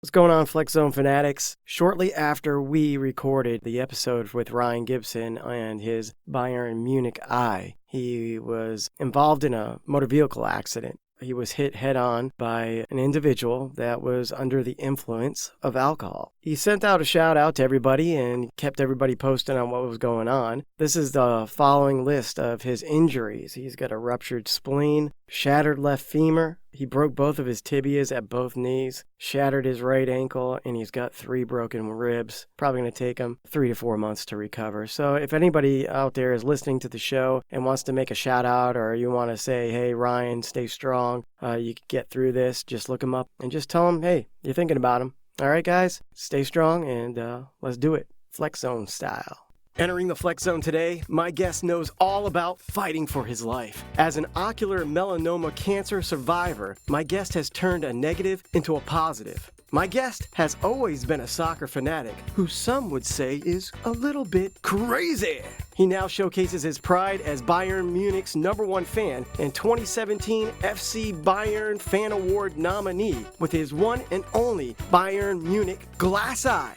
What's going on, Flex Zone fanatics? Shortly after we recorded the episode with Ryan Gibson and his Bayern Munich eye, he was involved in a motor vehicle accident. He was hit head-on by an individual that was under the influence of alcohol. He sent out a shout-out to everybody and kept everybody posted on what was going on. This is the following list of his injuries. He's got a ruptured spleen, shattered left femur, he broke both of his tibias at both knees, shattered his right ankle, and he's got 3 broken ribs. Probably going to take him 3 to 4 months to recover. So if anybody out there is listening to the show and wants to make a shout out, or you want to say, hey, Ryan, stay strong, you can get through this, just look him up and just tell him, hey, you're thinking about him. All right, guys, stay strong and let's do it. Flex Zone style. Entering the Flex Zone today, my guest knows all about fighting for his life. As an ocular melanoma cancer survivor, my guest has turned a negative into a positive. My guest has always been a soccer fanatic, who some would say is a little bit crazy. He now showcases his pride as Bayern Munich's #1 fan and 2017 FC Bayern Fan Award nominee with his one and only Bayern Munich glass eye.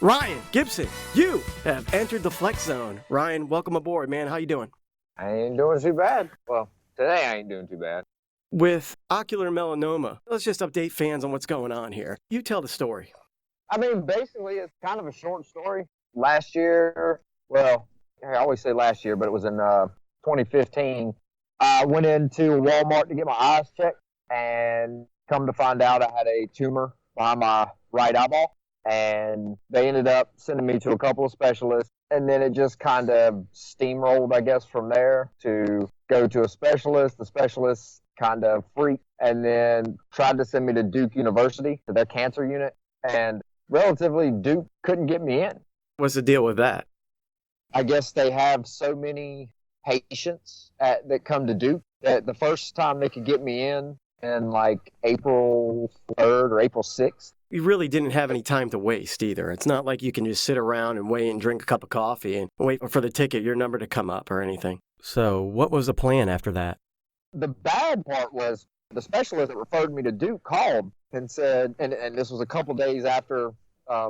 Ryan Gibson, you have entered the Flex Zone. Ryan, welcome aboard, man. How you doing? I ain't doing too bad. Well, today I ain't doing too bad. With ocular melanoma, let's just update fans on what's going on here. You tell the story. I mean, basically, it's kind of a short story. Last year, well, I always say last year, but it was in 2015. I went into Wal-Mart to get my eyes checked, and come to find out I had a tumor behind my right eyeball. And they ended up sending me to a couple of specialists. And then it just kind of steamrolled, I guess, from there to go to a specialist. The specialist kind of freaked and then tried to send me to Duke University, to their cancer unit. And relatively, Duke couldn't get me in. What's the deal with that? I guess they have so many patients that come to Duke that the first time they could get me in like April 3rd or April 6th. You really didn't have any time to waste either. It's not like you can just sit around and wait and drink a cup of coffee and wait for the ticket, your number to come up or anything. So what was the plan after that? The bad part was the specialist that referred me to Duke called and said, and this was a couple days after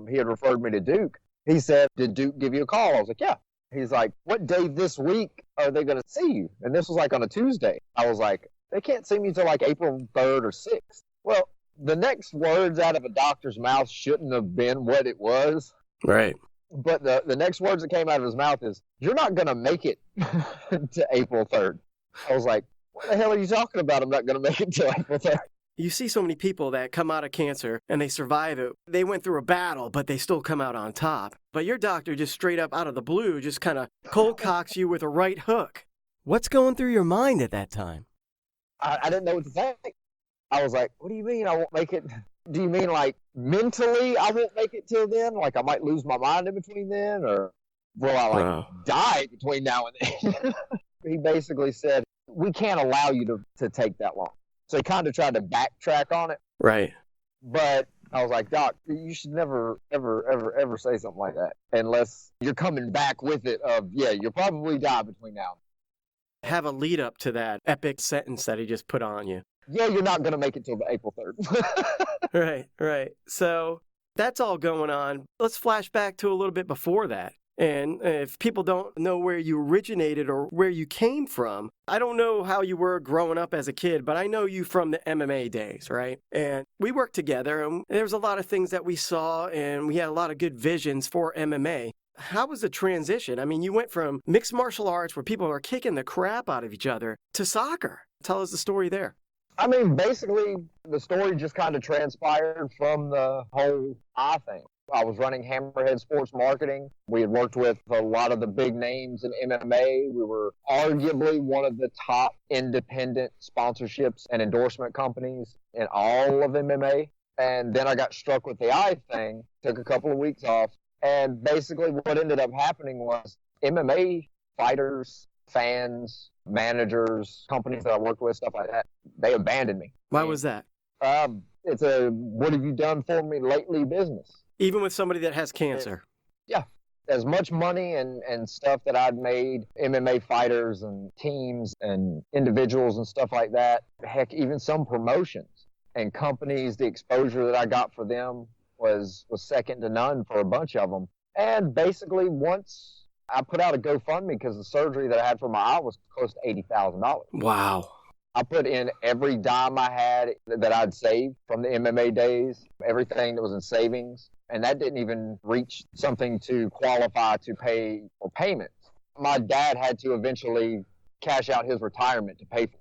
he had referred me to Duke, he said, did Duke give you a call? I was like, yeah. He's like, what day this week are they going to see you? And this was like on a Tuesday. I was like, they can't see me until like April 3rd or 6th. Well, the next words out of a doctor's mouth shouldn't have been what it was. Right. But the next words that came out of his mouth is, you're not going to make it to April 3rd. I was like, what the hell are you talking about? I'm not going to make it to April 3rd. You see so many people that come out of cancer and they survive it. They went through a battle, but they still come out on top. But your doctor just straight up out of the blue just kind of cold cocks you with a right hook. What's going through your mind at that time? I didn't know what to think. I was like, what do you mean I won't make it? Do you mean like mentally I won't make it till then? Like I might lose my mind in between then? Or will I die between now and then? He basically said, we can't allow you to take that long. So he kind of tried to backtrack on it. Right. But I was like, Doc, you should never, ever, ever, ever say something like that unless you're coming back with it of, yeah, you'll probably die between now and then. Have a lead up to that epic sentence that he just put on you. Yeah, you're not going to make it till April 3rd. Right. So that's all going on. Let's flash back to a little bit before that. And if people don't know where you originated or where you came from, I don't know how you were growing up as a kid, but I know you from the MMA days, right? And we worked together, and there was a lot of things that we saw, and we had a lot of good visions for MMA. How was the transition? I mean, you went from mixed martial arts where people are kicking the crap out of each other to soccer. Tell us the story there. I mean, basically, the story just kind of transpired from the whole eye thing. I was running Hammerhead Sports Marketing. We had worked with a lot of the big names in MMA. We were arguably one of the top independent sponsorships and endorsement companies in all of MMA. And then I got struck with the eye thing, took a couple of weeks off. And basically what ended up happening was MMA fighters, fans, managers, companies that I worked with, stuff like that, they abandoned me. Why was that? It's a what have you done for me lately business. Even with somebody that has cancer? Yeah. As much money and stuff that I'd made, MMA fighters and teams and individuals and stuff like that, heck, even some promotions and companies, the exposure that I got for them was second to none for a bunch of them. And basically, once I put out a GoFundMe because the surgery that I had for my eye was close to $80,000. Wow. I put in every dime I had that I'd saved from the MMA days, everything that was in savings, and that didn't even reach something to qualify to pay for payments. My dad had to eventually cash out his retirement to pay for it.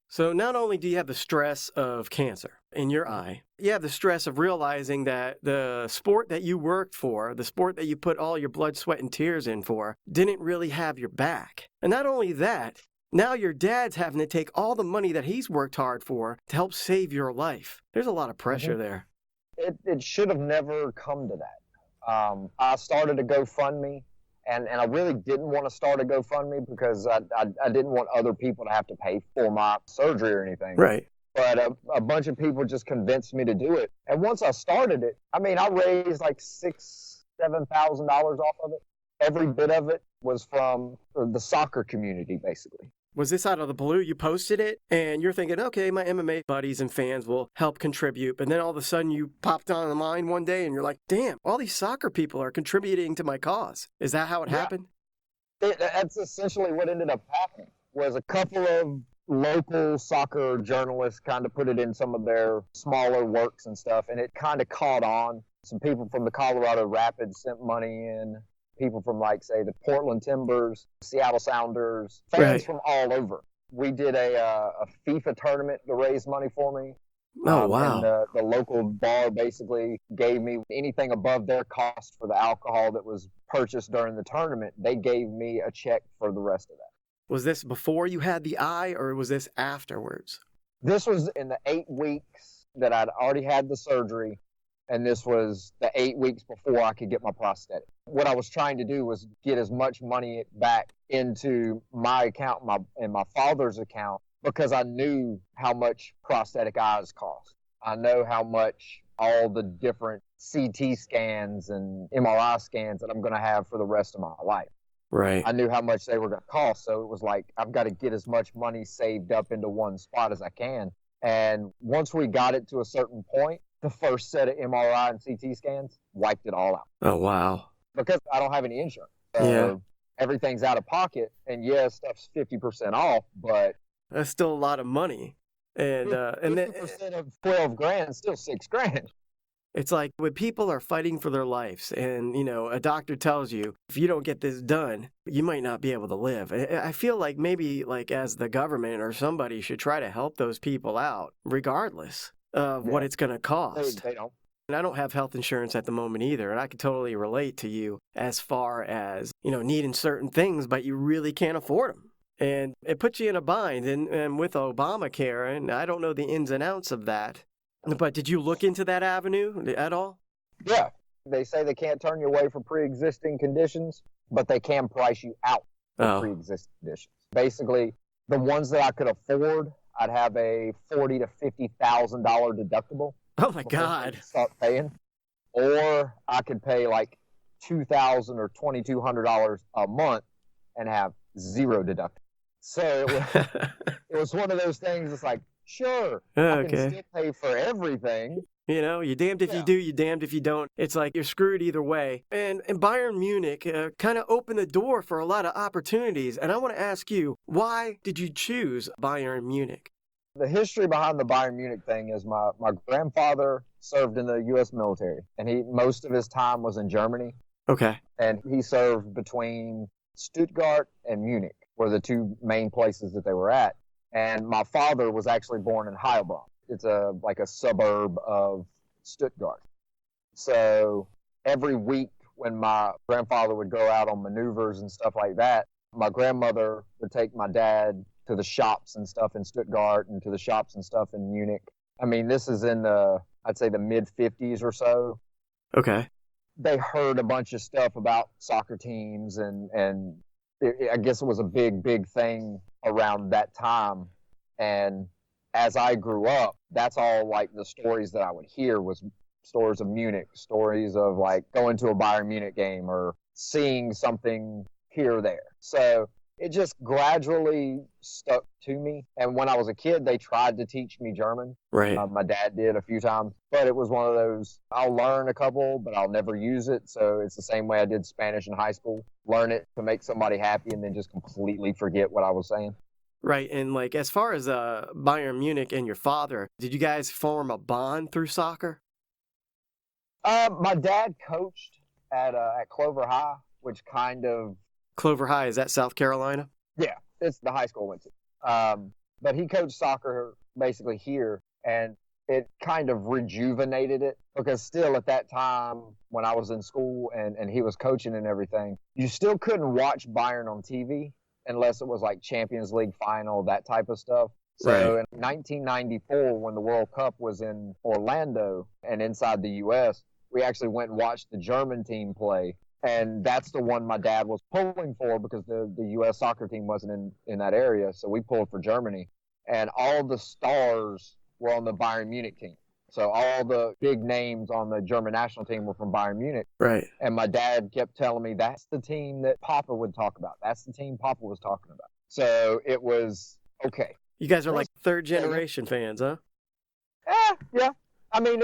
So not only do you have the stress of cancer in your eye, you have the stress of realizing that the sport that you worked for, the sport that you put all your blood, sweat, and tears in for, didn't really have your back. And not only that, now your dad's having to take all the money that he's worked hard for to help save your life. There's a lot of pressure there. It should have never come to that. I started a GoFundMe. And I really didn't want to start a GoFundMe because I didn't want other people to have to pay for my surgery or anything. Right. But a bunch of people just convinced me to do it. And once I started it, I mean, I raised like $7,000 off of it. Every bit of it was from the soccer community, basically. Was this out of the blue? You posted it and you're thinking, okay, my MMA buddies and fans will help contribute. But then all of a sudden you popped online one day and you're like, damn, all these soccer people are contributing to my cause. Is that how it happened? That's essentially what ended up happening. Was a couple of local soccer journalists kind of put it in some of their smaller works and stuff, and it kind of caught on. Some people from the Colorado Rapids sent money in. People from, like, say, the Portland Timbers, Seattle Sounders, fans from all over. We did a FIFA tournament to raise money for me. Oh, wow. And the local bar basically gave me anything above their cost for the alcohol that was purchased during the tournament. They gave me a check for the rest of that. Was this before you had the eye or was this afterwards? This was in the 8 weeks that I'd already had the surgery. And this was the 8 weeks before I could get my prosthetic. What I was trying to do was get as much money back into my account and my father's account because I knew how much prosthetic eyes cost. I know how much all the different CT scans and MRI scans that I'm going to have for the rest of my life. Right. I knew how much they were going to cost. So it was like, I've got to get as much money saved up into one spot as I can. And once we got it to a certain point, the first set of MRI and CT scans wiped it all out. Oh, wow. Because I don't have any insurance. Everything's out of pocket. And yeah, stuff's 50% off, but that's still a lot of money. And 50% of 12 grand is still $6,000. It's like when people are fighting for their lives and, you know, a doctor tells you, if you don't get this done, you might not be able to live. I feel like maybe like as the government or somebody should try to help those people out regardless of what it's going to cost. They don't. And I don't have health insurance at the moment either. And I can totally relate to you as far as, you know, needing certain things, but you really can't afford them. And it puts you in a bind. And with Obamacare, and I don't know the ins and outs of that, but did you look into that avenue at all? Yeah. They say they can't turn you away for pre-existing conditions, but they can price you out for pre-existing conditions. Basically, the ones that I could afford, I'd have a $40,000 to $50,000 deductible. Oh my God! Start paying, or I could pay like $2,000 or $2,200 a month and have zero deductible. So it was one of those things. It's like, sure, I can still pay for everything. You know, you're damned if you do, you're damned if you don't. It's like you're screwed either way. And Bayern Munich kind of opened the door for a lot of opportunities. And I want to ask you, why did you choose Bayern Munich? The history behind the Bayern Munich thing is my grandfather served in the U.S. military, and most of his time was in Germany. Okay. And he served between Stuttgart and Munich, were the two main places that they were at. And my father was actually born in Heilbronn. It's like a suburb of Stuttgart. So every week when my grandfather would go out on maneuvers and stuff like that, my grandmother would take my dad to the shops and stuff in Stuttgart and to the shops and stuff in Munich. I mean, this is in I'd say the mid-50s or so. Okay. They heard a bunch of stuff about soccer teams and I guess it was a big, big thing around that time. And as I grew up, that's all like the stories that I would hear was stories of Munich, stories of like going to a Bayern Munich game or seeing something here or there. So it just gradually stuck to me. And when I was a kid, they tried to teach me German. Right. My dad did a few times, but it was one of those, I'll learn a couple, but I'll never use it. So it's the same way I did Spanish in high school. Learn it to make somebody happy and then just completely forget what I was saying. Right. And like, as far as Bayern Munich and your father, did you guys form a bond through soccer? My dad coached at Clover High, which kind of... Clover High, is that South Carolina? Yeah, it's the high school I went to. But he coached soccer basically here, and it kind of rejuvenated it, because still at that time when I was in school and he was coaching and everything, you still couldn't watch Bayern on TV unless it was like Champions League final, that type of stuff. So Right. in 1994, when the World Cup was in Orlando and inside the U.S., we actually went and watched the German team play. And that's the one my dad was pulling for, because the U.S. soccer team wasn't in that area. So we pulled for Germany. And all the stars were on the Bayern Munich team. So all the big names on the German national team were from Bayern Munich. Right. And my dad kept telling me, that's the team that Papa would talk about. That's the team Papa was talking about. So it was, okay. You guys are like third generation fans, huh? Yeah. I mean,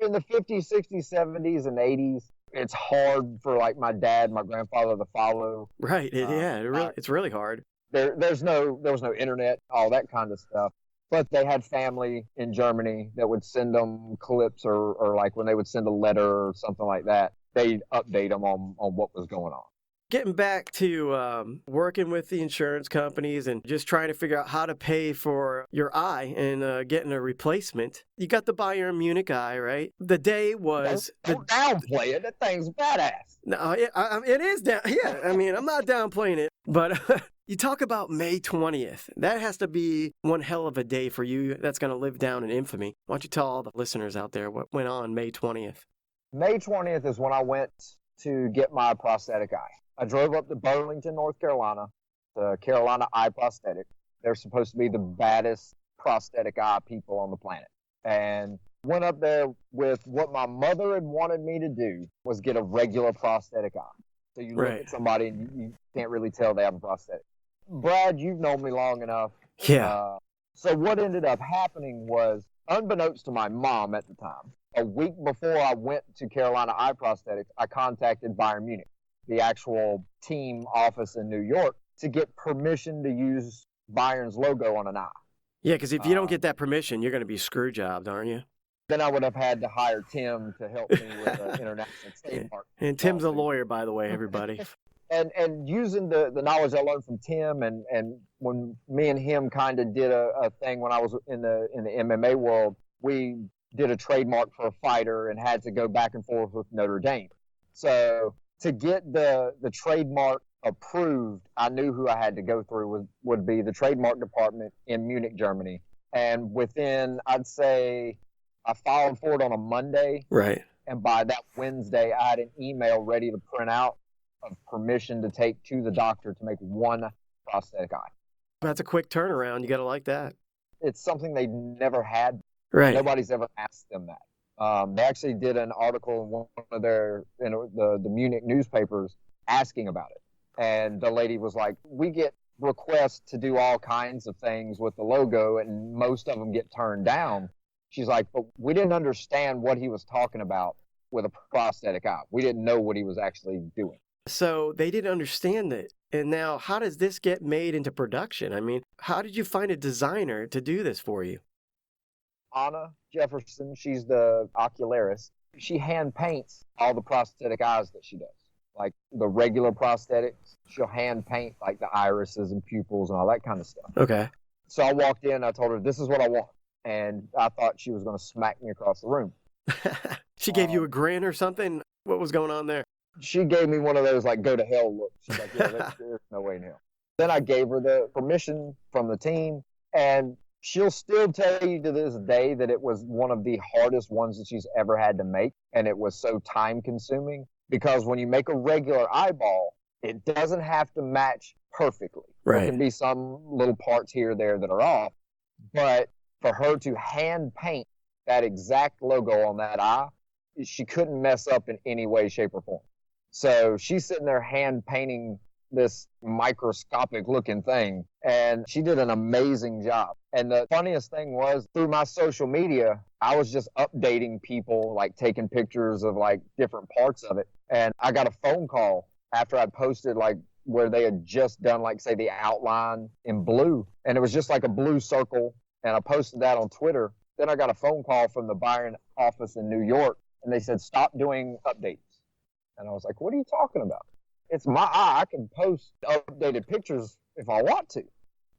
in the 50s, 60s, 70s, and 80s, it's hard for like my dad, my grandfather to follow. Right. It's really hard. There was no internet, all that kind of stuff. But they had family in Germany that would send them clips, or like when they would send a letter or something like that, they'd update them on what was going on. Getting back to working with the insurance companies and just trying to figure out how to pay for your eye and getting a replacement. You got the Bayern Munich eye, right? The day was... Don't downplay it. That thing's badass. No, it is down. Yeah, I mean, I'm not downplaying it, but you talk about May 20th. That has to be one hell of a day for you. That's going to live down in infamy. Why don't you tell all the listeners out there what went on May 20th? May 20th is when I went to get my prosthetic eye. I drove up to Burlington, North Carolina, the Carolina Eye Prosthetic. They're supposed to be the baddest prosthetic eye people on the planet. And went up there with what my mother had wanted me to do, was get a regular prosthetic eye. So you look at somebody and you can't really tell they have a prosthetic. Brad, you've known me long enough. Yeah. So what ended up happening was, unbeknownst to my mom at the time, a week before I went to Carolina Eye Prosthetics, I contacted Bayern Munich, the actual team office in New York, to get permission to use Bayern's logo on an eye. Yeah, because if you don't get that permission, you're going to be screw jobbed, aren't you? Then I would have had to hire Tim to help me with the international trademark. And Tim's a lawyer, by the way, everybody. and using the knowledge I learned from Tim, and when me and him kind of did a thing when I was in the MMA world, we did a trademark for a fighter and had to go back and forth with Notre Dame. So to get the trademark approved, I knew who I had to go through would be the trademark department in Munich, Germany. And within, I'd say, I filed for it on a Monday. Right. And by that Wednesday, I had an email ready to print out of permission to take to the doctor to make one prosthetic eye. That's a quick turnaround. You got to like that. It's something they never had. Right. Nobody's ever asked them that. They actually did an article in one of their, the Munich newspapers asking about it. And the lady was like, we get requests to do all kinds of things with the logo, and most of them get turned down. She's like, but we didn't understand what he was talking about with a prosthetic eye. We didn't know what he was actually doing. So they didn't understand it. And now how does this get made into production? I mean, how did you find a designer to do this for you? Anna Jefferson, she's the ocularist. She hand paints all the prosthetic eyes that she does. Like the regular prosthetics, she'll hand paint like the irises and pupils and all that kind of stuff. Okay. So I walked in, I told her, this is what I want. And I thought she was going to smack me across the room. She gave you a grin or something? What was going on there? She gave me one of those like go to hell looks. She's like, yeah, there's no way in hell. Then I gave her the permission from the team, and she'll still tell you to this day that it was one of the hardest ones that she's ever had to make. And it was so time consuming because when you make a regular eyeball, it doesn't have to match perfectly. Right. There can be some little parts here or there that are off, but for her to hand paint that exact logo on that eye, she couldn't mess up in any way, shape, or form. So she's sitting there hand painting this microscopic looking thing. And she did an amazing job. And the funniest thing was, through my social media, I was just updating people, like taking pictures of like different parts of it. And I got a phone call after I posted like where they had just done, like, say, the outline in blue. And it was just like a blue circle. And I posted that on Twitter. Then I got a phone call from the Bayern office in New York. And they said, stop doing updates. And I was like, what are you talking about? It's my eye. I can post updated pictures if I want to.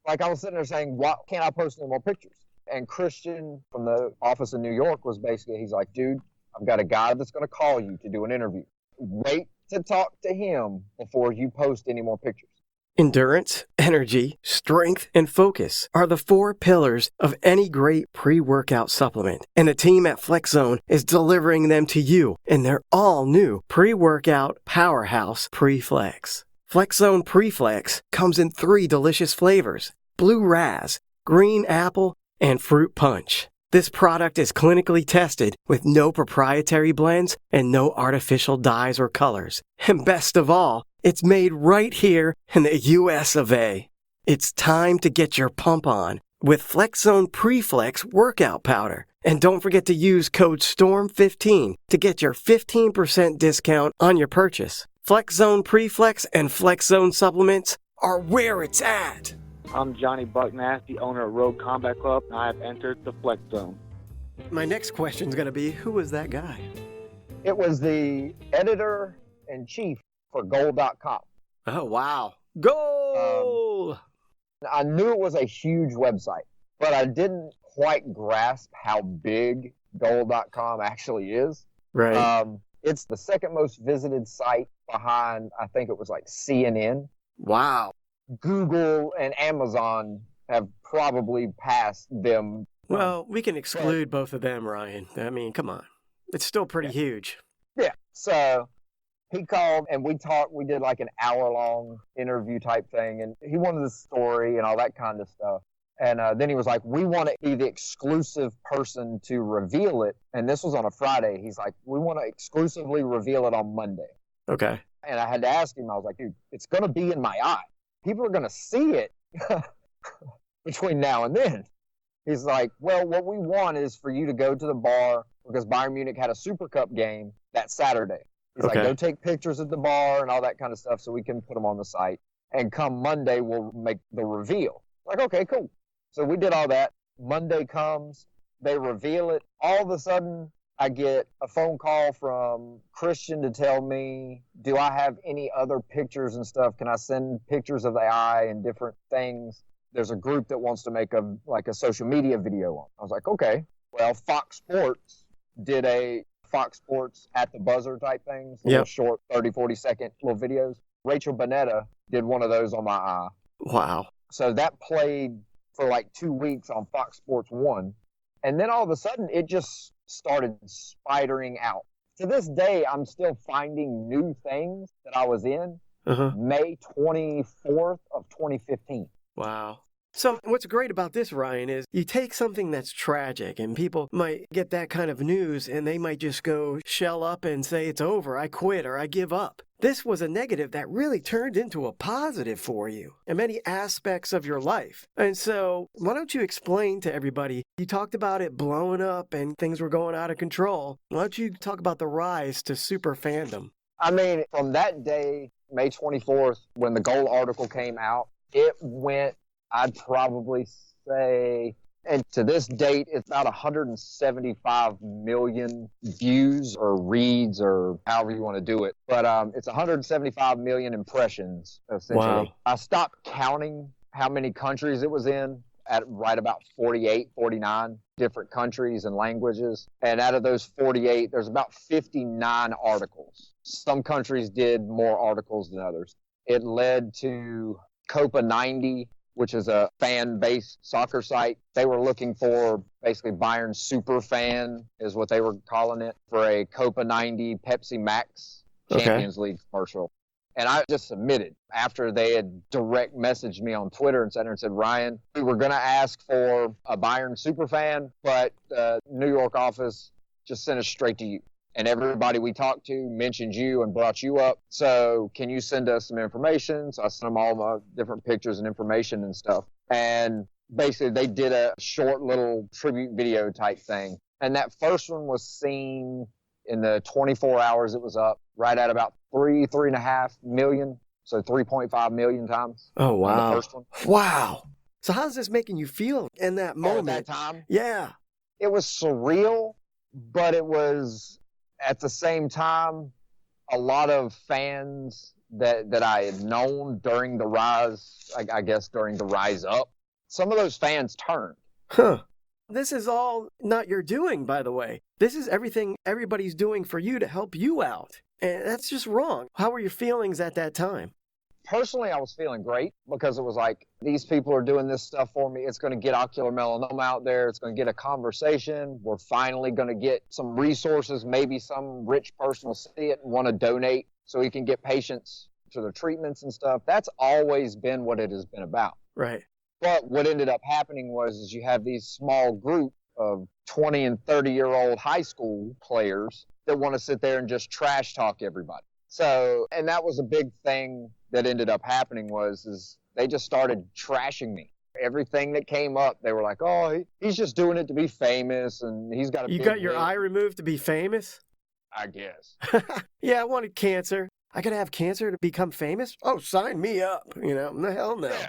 Like, I was sitting there saying, why can't I post any more pictures? And Christian from the office in New York was basically, he's like, dude, I've got a guy that's going to call you to do an interview. Wait to talk to him before you post any more pictures. Endurance, energy, strength, and focus are the 4 pillars of any great pre-workout supplement, and the team at FlexZone is delivering them to you in their all-new pre-workout powerhouse Pre-Flex. FlexZone Pre-Flex comes in 3 delicious flavors: blue raz, green apple, and fruit punch. This product is clinically tested with no proprietary blends and no artificial dyes or colors. And best of all, it's made right here in the US of A. It's time to get your pump on with FlexZone Pre-Flex Workout Powder. And don't forget to use code STORM15 to get your 15% discount on your purchase. FlexZone Pre-Flex and FlexZone supplements are where it's at. I'm Johnny Bucknass, the owner of Road Combat Club, and I have entered the Flex Zone. My next question is going to be, who was that guy? It was the editor-in-chief for goal.com. Oh, wow. Goal! I knew it was a huge website, but I didn't quite grasp how big goal.com actually is. Right. It's the second most visited site behind, I think it was like CNN. Wow. Google and Amazon have probably passed them. Well, we can exclude both of them, Ryan. I mean, come on. It's still pretty huge. Yeah. So he called and we talked. We did like an hour-long interview type thing. And he wanted the story and all that kind of stuff. And then he was like, we want to be the exclusive person to reveal it. And this was on a Friday. He's like, we want to exclusively reveal it on Monday. Okay. And I had to ask him, I was like, dude, it's going to be in my eye. People are going to see it between now and then. He's like, well, what we want is for you to go to the bar because Bayern Munich had a Super Cup game that Saturday. He's like, go take pictures at the bar and all that kind of stuff so we can put them on the site. And come Monday, we'll make the reveal. Like, okay, cool. So we did all that. Monday comes, they reveal it. All of a sudden, I get a phone call from Christian to tell me, do I have any other pictures and stuff? Can I send pictures of the eye and different things? There's a group that wants to make a social media video on. I was like, okay. Well, Fox Sports did a Fox Sports at the buzzer type things, little short 30, 40-second little videos. Rachel Bonetta did one of those on my eye. Wow. So that played for like 2 weeks on Fox Sports 1. And then all of a sudden, it just started spidering out. To this day, I'm still finding new things that I was in. May 24th of 2015. Wow. So what's great about this, Ryan, is you take something that's tragic and people might get that kind of news and they might just go shell up and say, it's over, I quit, or I give up. This was a negative that really turned into a positive for you in many aspects of your life. And so why don't you explain to everybody, you talked about it blowing up and things were going out of control. Why don't you talk about the rise to super fandom? I mean, from that day, May 24th, when the Goal article came out, it went, I'd probably say, and to this date, it's about 175 million views or reads or however you want to do it. But it's 175 million impressions, essentially. Wow. I stopped counting how many countries it was in at right about 48, 49 different countries and languages. And out of those 48, there's about 59 articles. Some countries did more articles than others. It led to Copa 90, which is a fan-based soccer site. They were looking for basically Bayern super fan is what they were calling it for a Copa 90 Pepsi Max Champions League commercial. And I just submitted after they had direct messaged me on Twitter and said, Ryan, we were going to ask for a Bayern super fan, but the New York office just sent us straight to you. and everybody we talked to mentioned you and brought you up. So can you send us some information? So I sent them all my different pictures and information and stuff. And basically they did a short little tribute video type thing. And that first one was seen in the 24 hours it was up, right at about 3.5 million. So 3.5 million times. Oh, wow. The first one. Wow. So how's this making you feel in that moment? At that time? Yeah. It was surreal, but it was at the same time a lot of fans that I had known during the rise, I guess during the rise up. Some of those fans turned. Huh. This is all not your doing, by the way. This is everything everybody's doing for you to help you out. And that's just wrong. How were your feelings at that time? Personally, I was feeling great because it was like, these people are doing this stuff for me. It's going to get ocular melanoma out there. It's going to get a conversation. We're finally going to get some resources. Maybe some rich person will see it and want to donate so he can get patients to their treatments and stuff. That's always been what it has been about. Right. But what ended up happening was you have these small group of 20 and 30-year-old high school players that want to sit there and just trash talk everybody. So, and that was a big thing that ended up happening is they just started trashing me. Everything that came up, they were like, oh, he's just doing it to be famous and he's got a You big got your head. eye removed to be famous? I guess. Yeah, I wanted cancer. I gotta have cancer to become famous? Oh, sign me up. The hell no. Yeah.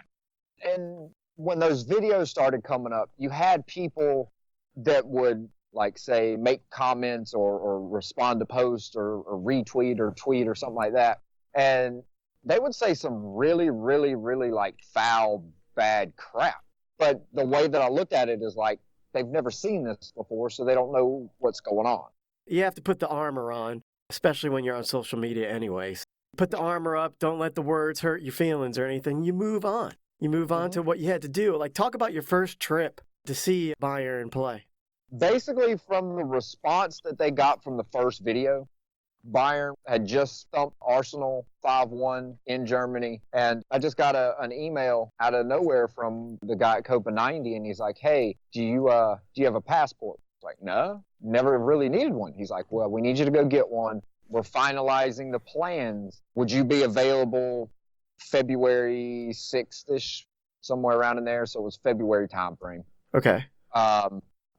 And when those videos started coming up, you had people that would, like, say, make comments or respond to posts or retweet or tweet or something like that. And they would say some really, really, really, like, foul, bad crap. But the way that I looked at it is like, they've never seen this before, so they don't know what's going on. You have to put the armor on, especially when you're on social media anyways. Put the armor up. Don't let the words hurt your feelings or anything. You move on. You move on to what you had to do. Like, talk about your first trip to see Bayern play. Basically, from the response that they got from the first video, Bayern had just thumped Arsenal 5-1 in Germany. And I just got an email out of nowhere from the guy at Copa 90, and he's like, hey, do you have a passport? I was like, no, never really needed one. He's like, well, we need you to go get one. We're finalizing the plans. Would you be available February 6th-ish, somewhere around in there? So it was February time frame. Okay.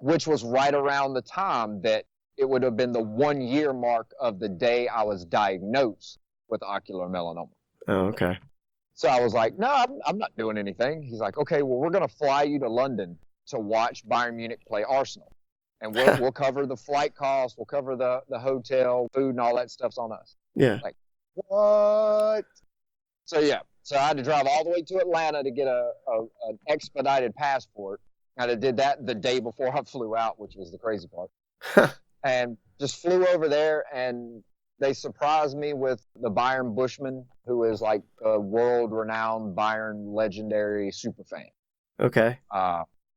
Which was right around the time that it would have been the 1 year mark of the day I was diagnosed with ocular melanoma. Oh, okay. So I was like, no, I'm not doing anything. He's like, okay, well, we're going to fly you to London to watch Bayern Munich play Arsenal. And we'll cover the flight costs, we'll cover the hotel, food, and all that stuff's on us. Yeah. Like, what? So, yeah. So I had to drive all the way to Atlanta to get an expedited passport. And I did that the day before I flew out, which was the crazy part. And just flew over there, and they surprised me with the Bayern Bushman, who is like a world-renowned Bayern legendary super fan. Okay.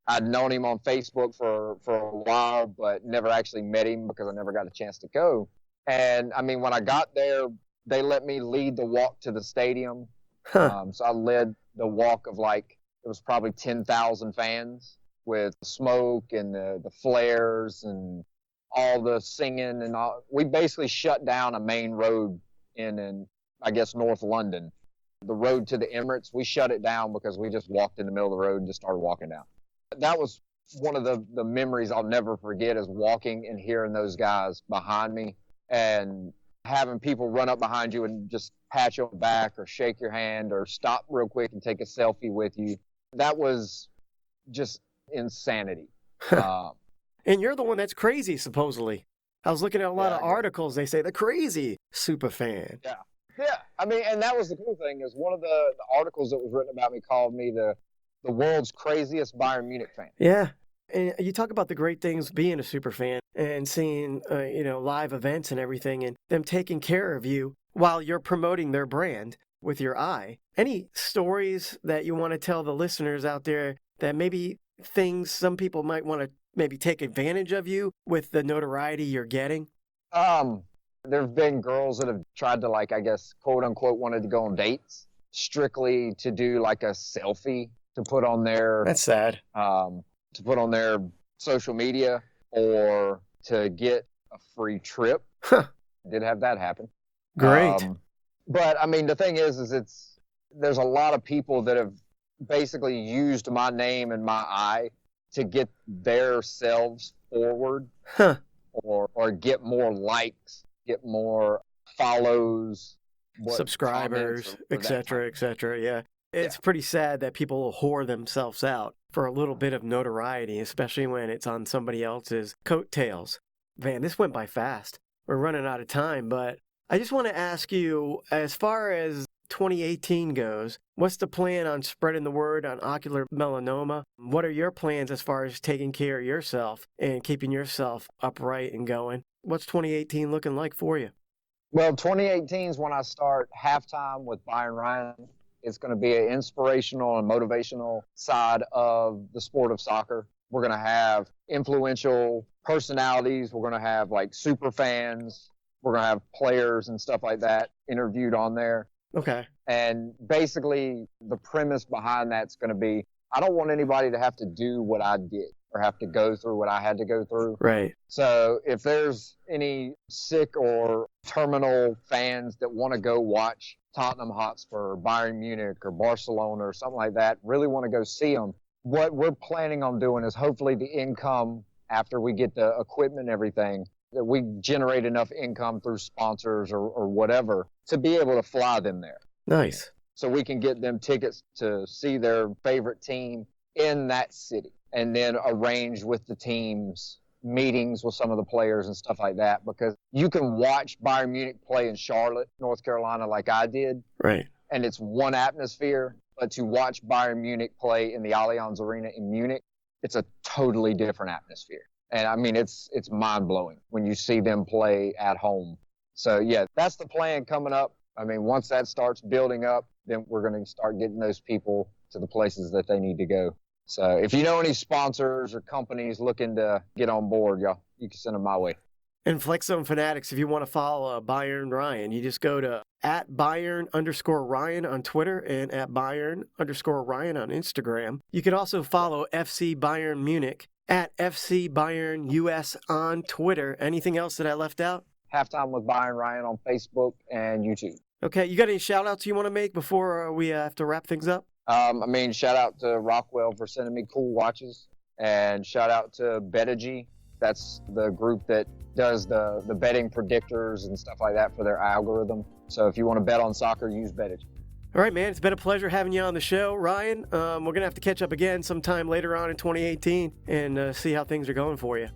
I'd known him on Facebook for a while, but never actually met him because I never got a chance to go. And, I mean, when I got there, they let me lead the walk to the stadium. So I led the walk of, like, it was probably 10,000 fans with smoke and the flares and all the singing and all. We basically shut down a main road in I guess, North London. The road to the Emirates, we shut it down because we just walked in the middle of the road and just started walking down. That was one of the memories I'll never forget, is walking and hearing those guys behind me and having people run up behind you and just pat your back or shake your hand or stop real quick and take a selfie with you. That was just insanity. And you're the one that's crazy, supposedly. I was looking at a lot of articles. They say the crazy super fan. Yeah. Yeah. I mean, and that was the cool thing, is one of the articles that was written about me called me the world's craziest Bayern Munich fan. Yeah. And you talk about the great things being a super fan and seeing, live events and everything, and them taking care of you while you're promoting their brand with your eye. Any stories that you want to tell the listeners out there that maybe things some people might want to maybe take advantage of you with the notoriety you're getting? There have been girls that have tried to, like, I guess, quote unquote, wanted to go on dates strictly to do like a selfie to put on their, that's sad. To put on their social media, or to get a free trip. Huh. Did have that happen. Great. But I mean, the thing is there's a lot of people that have basically used my name and my eye to get their selves forward, Huh. or get more likes, get more follows, Subscribers, etc., etc. Yeah. It's pretty sad that people whore themselves out for a little bit of notoriety, especially when it's on somebody else's coattails. Man, this went by fast. We're running out of time, but I just want to ask you, as far as 2018 goes, what's the plan on spreading the word on ocular melanoma? What are your plans as far as taking care of yourself and keeping yourself upright and going? What's 2018 looking like for you? Well, 2018 is when I start halftime with Bayern Ryan. It's going to be an inspirational and motivational side of the sport of soccer. We're going to have influential personalities. We're going to have like super fans. We're going to have players and stuff like that interviewed on there. Okay. And basically the premise behind that's going to be, I don't want anybody to have to do what I did or have to go through what I had to go through. Right. So if there's any sick or terminal fans that want to go watch Tottenham Hotspur or Bayern Munich or Barcelona or something like that, really want to go see them, what we're planning on doing is hopefully the income after we get the equipment and everything, that we generate enough income through sponsors or whatever to be able to fly them there. Nice. So we can get them tickets to see their favorite team in that city, and then arrange with the teams meetings with some of the players and stuff like that, because you can watch Bayern Munich play in Charlotte, North Carolina, like I did. Right. And it's one atmosphere, but to watch Bayern Munich play in the Allianz Arena in Munich, it's a totally different atmosphere. And I mean, it's mind-blowing when you see them play at home. So yeah, that's the plan coming up. I mean, once that starts building up, then we're going to start getting those people to the places that they need to go. So if you know any sponsors or companies looking to get on board, y'all, you can send them my way. And Flex Zone Fanatics, if you want to follow Bayern Ryan, you just go to @Bayern_Ryan on Twitter and @Bayern_Ryan on Instagram. You can also follow FC Bayern Munich @FC Bayern US on Twitter. Anything else that I left out? Halftime with Bayern Ryan on Facebook and YouTube. Okay, you got any shout outs you want to make before we have to wrap things up? I mean, shout out to Rockwell for sending me cool watches, and shout out to Betagy. That's the group that does the betting predictors and stuff like that for their algorithm. So if you want to bet on soccer, use Betagy. All right, man. It's been a pleasure having you on the show, Ryan. We're going to have to catch up again sometime later on in 2018 and see how things are going for you.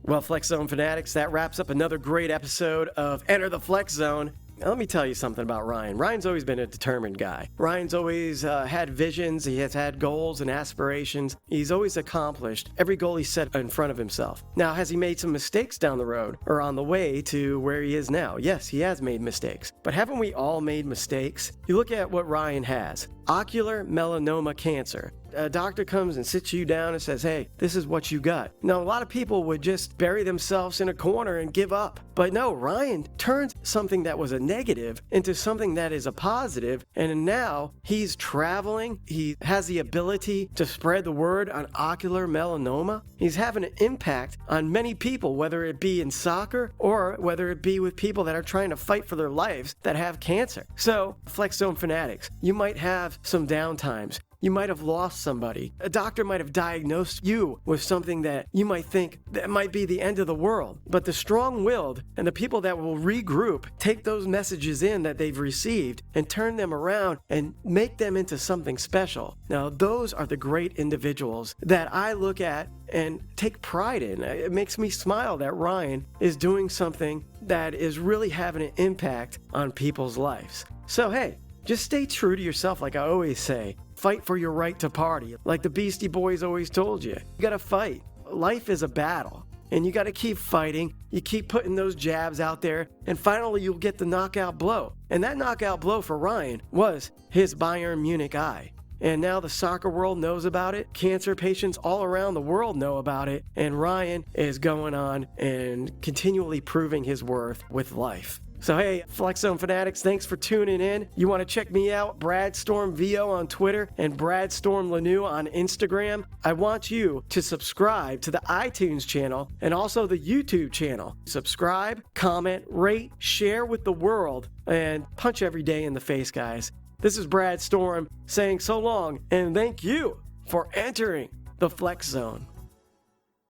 Well, Flex Zone Fanatics, that wraps up another great episode of Enter the Flex Zone. Now, let me tell you something about Ryan. Ryan's always been a determined guy. Ryan's always had visions. He has had goals and aspirations. He's always accomplished every goal he set in front of himself. Now, has he made some mistakes down the road or on the way to where he is now? Yes, he has made mistakes. But haven't we all made mistakes? You look at what Ryan has. Ocular melanoma cancer. A doctor comes and sits you down and says, hey, this is what you got. Now, a lot of people would just bury themselves in a corner and give up. But no, Ryan turns something that was a negative into something that is a positive. And now he's traveling. He has the ability to spread the word on ocular melanoma. He's having an impact on many people, whether it be in soccer or whether it be with people that are trying to fight for their lives that have cancer. So, Flex Zone Fanatics, you might have some downtimes. You might have lost somebody. A doctor might have diagnosed you with something that you might think that might be the end of the world. But the strong-willed and the people that will regroup, take those messages in that they've received and turn them around and make them into something special. Now, those are the great individuals that I look at and take pride in. It makes me smile that Ryan is doing something that is really having an impact on people's lives. So, hey, just stay true to yourself, like I always say. Fight for your right to party, like the Beastie Boys always told you. You gotta fight. Life is a battle, and you gotta keep fighting. You keep putting those jabs out there, and finally you'll get the knockout blow. And that knockout blow for Ryan was his Bayern Munich eye. And now the soccer world knows about it. Cancer patients all around the world know about it. And Ryan is going on and continually proving his worth with life. So hey, Flex Zone fanatics, thanks for tuning in. You want to check me out, Brad Storm VO on Twitter and Brad Storm Lanou on Instagram. I want you to subscribe to the iTunes channel and also the YouTube channel. Subscribe, comment, rate, share with the world, and punch every day in the face, guys. This is Brad Storm saying so long and thank you for entering the Flex Zone.